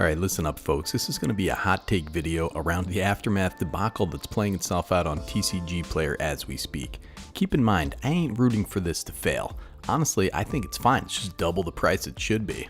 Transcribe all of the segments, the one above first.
Alright, listen up folks, this is going to be a hot take video around the Aftermath debacle that's playing itself out on TCG Player as we speak. Keep in mind, I ain't rooting for this to fail. Honestly, I think it's fine, it's just double the price it should be.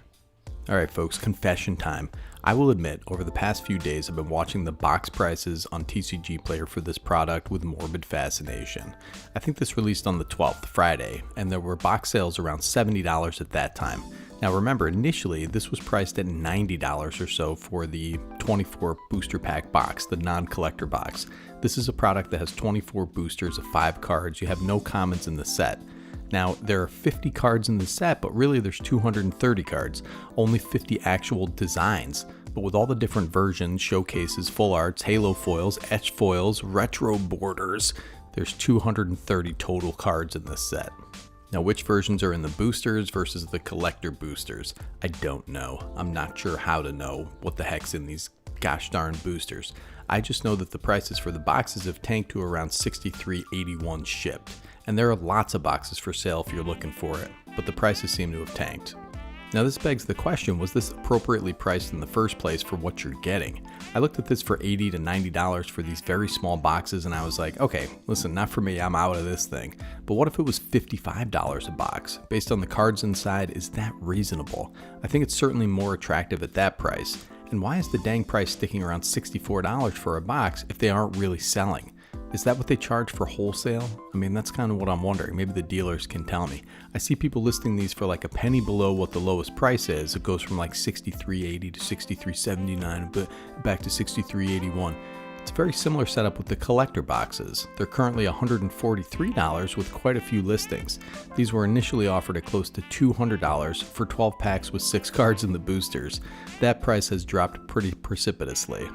Alright folks, confession time. I will admit, over the past few days I've been watching the box prices on TCG Player for this product with morbid fascination. I think this released on the 12th, Friday, and there were box sales around $70 at that time. Now remember, initially this was priced at $90 or so for the 24 booster pack box, the non-collector box. This is a product that has 24 boosters of 5 cards. You have no commons in the set. Now, there are 50 cards in the set, but really there's 230 cards, only 50 actual designs. But with all the different versions, showcases, full arts, halo foils, etch foils, retro borders, there's 230 total cards in this set. Now, which versions are in the boosters versus the collector boosters? I don't know. I'm not sure how to know what the heck's in these gosh darn boosters. I just know that the prices for the boxes have tanked to around $63.81 shipped. And there are lots of boxes for sale if you're looking for it, but the prices seem to have tanked. Now this begs the question, was this appropriately priced in the first place for what you're getting? I looked at this for $80 to $90 for these very small boxes and I was like, okay, listen, not for me, I'm out of this thing. But what if it was $55 a box? Based on the cards inside, is that reasonable? I think it's certainly more attractive at that price. And why is the dang price sticking around $64 for a box if they aren't really selling? Is that what they charge for wholesale? I mean, that's kind of what I'm wondering. Maybe the dealers can tell me. I see people listing these for like a penny below what the lowest price is. It goes from like $63.80 to $63.79, but back to $63.81. It's a very similar setup with the collector boxes. They're currently $143 with quite a few listings. These were initially offered at close to $200 for 12 packs with 6 cards in the boosters. That price has dropped pretty precipitously.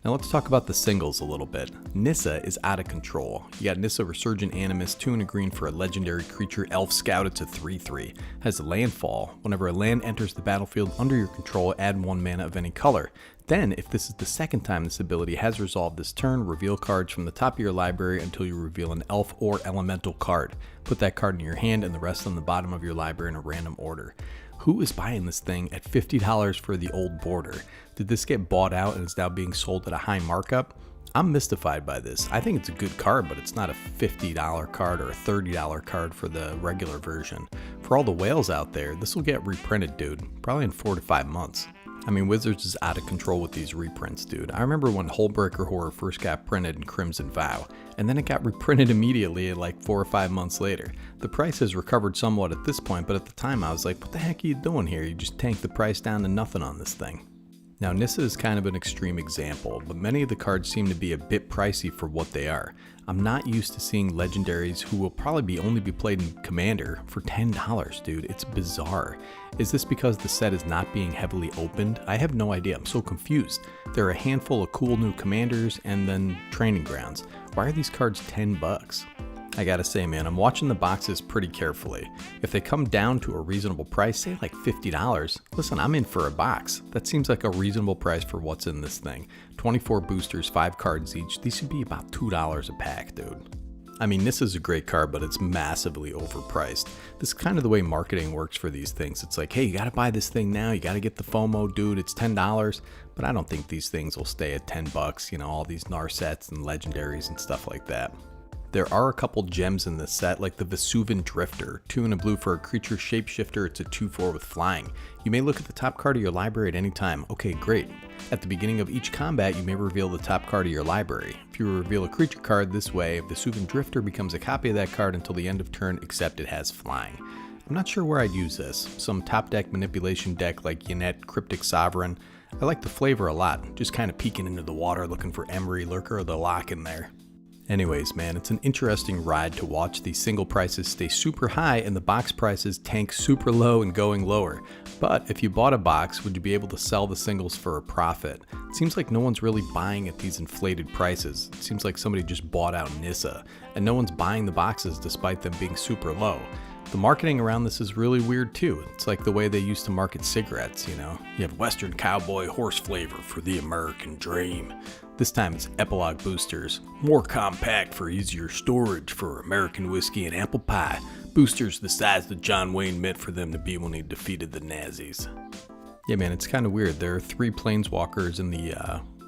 Now let's talk about the singles a little bit. Nissa is out of control. You got Nissa Resurgent Animus, 2 and a green for a legendary creature, Elf Scout. It's a 3/3. Has a landfall. Whenever a land enters the battlefield under your control, add 1 mana of any color. Then, if this is the second time this ability has resolved this turn, reveal cards from the top of your library until you reveal an elf or elemental card. Put that card in your hand and the rest on the bottom of your library in a random order. Who is buying this thing at $50 for the old border? Did this get bought out and is now being sold at a high markup? I'm mystified by this. I think it's a good card, but it's not a $50 card or a $30 card for the regular version. For all the whales out there, this will get reprinted, dude, probably in 4 to 5 months. I mean, Wizards is out of control with these reprints, dude. I remember when Hullbreaker Horror first got printed in Crimson Vow, and then it got reprinted immediately like 4 or 5 months later. The price has recovered somewhat at this point, but at the time I was like, what the heck are you doing here? You just tanked the price down to nothing on this thing. Now Nissa is kind of an extreme example, but many of the cards seem to be a bit pricey for what they are. I'm not used to seeing legendaries who will probably only be played in Commander for $10, dude. It's bizarre. Is this because the set is not being heavily opened? I have no idea. I'm so confused. There are a handful of cool new Commanders and then Training Grounds. Why are these cards $10? I gotta say, man, I'm watching the boxes pretty carefully. If they come down to a reasonable price, say like $50, listen, I'm in for a box. That seems like a reasonable price for what's in this thing. 24 boosters, 5 cards each. These should be about $2 a pack, dude. I mean, this is a great card, but it's massively overpriced. This is kind of the way marketing works for these things. It's like, hey, you gotta buy this thing now. You gotta get the FOMO, dude. It's $10. But I don't think these things will stay at $10. You know, all these Narsets and legendaries and stuff like that. There are a couple gems in this set, like the Vesuvian Drifter, 2 and a blue for a creature shapeshifter. It's a 2/4 with flying. You may look at the top card of your library at any time. Okay, great. At the beginning of each combat, you may reveal the top card of your library. If you reveal a creature card this way, Vesuvian Drifter becomes a copy of that card until the end of turn, except it has flying. I'm not sure where I'd use this. Some top deck manipulation deck like Yannette, Cryptic Sovereign. I like the flavor a lot, just kind of peeking into the water looking for Emery, Lurker, or the lock in there. Anyways, man, it's an interesting ride to watch these single prices stay super high and the box prices tank super low and going lower. But if you bought a box, would you be able to sell the singles for a profit? It seems like no one's really buying at these inflated prices. It seems like somebody just bought out Nissa, and no one's buying the boxes despite them being super low. The marketing around this is really weird too. It's like the way they used to market cigarettes, you know? You have Western Cowboy horse flavor for the American dream. This time it's epilogue boosters, more compact for easier storage for American whiskey and apple pie. Boosters the size that John Wayne meant for them to be when he defeated the Nazis. Yeah, man, it's kind of weird. There are 3 planeswalkers in the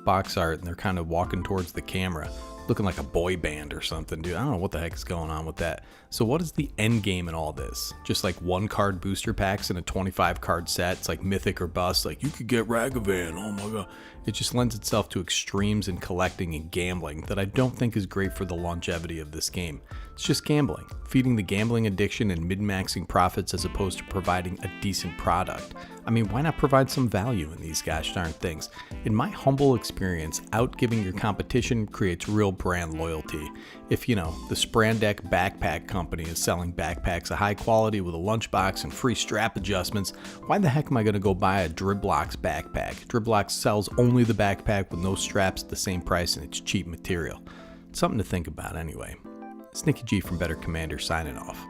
box art, and they're kind of walking towards the camera, looking like a boy band or something, dude. I don't know what the heck is going on with that. So what is the end game in all this? Just like 1 card booster packs in a 25 card set? It's like mythic or bust. Like, you could get Ragavan. Oh my god. It just lends itself to extremes in collecting and gambling that I don't think is great for the longevity of this game. It's just gambling, feeding the gambling addiction and min-maxing profits as opposed to providing a decent product. I mean, why not provide some value in these gosh darn things? In my humble experience, outgiving your competition creates real brand loyalty. If, the Sprandek Backpack Company is selling backpacks of high quality with a lunchbox and free strap adjustments, why the heck am I going to go buy a Driblox backpack? Driblox sells only the backpack with no straps at the same price, and it's cheap material. It's something to think about anyway. It's Nicky G from Better Commander signing off.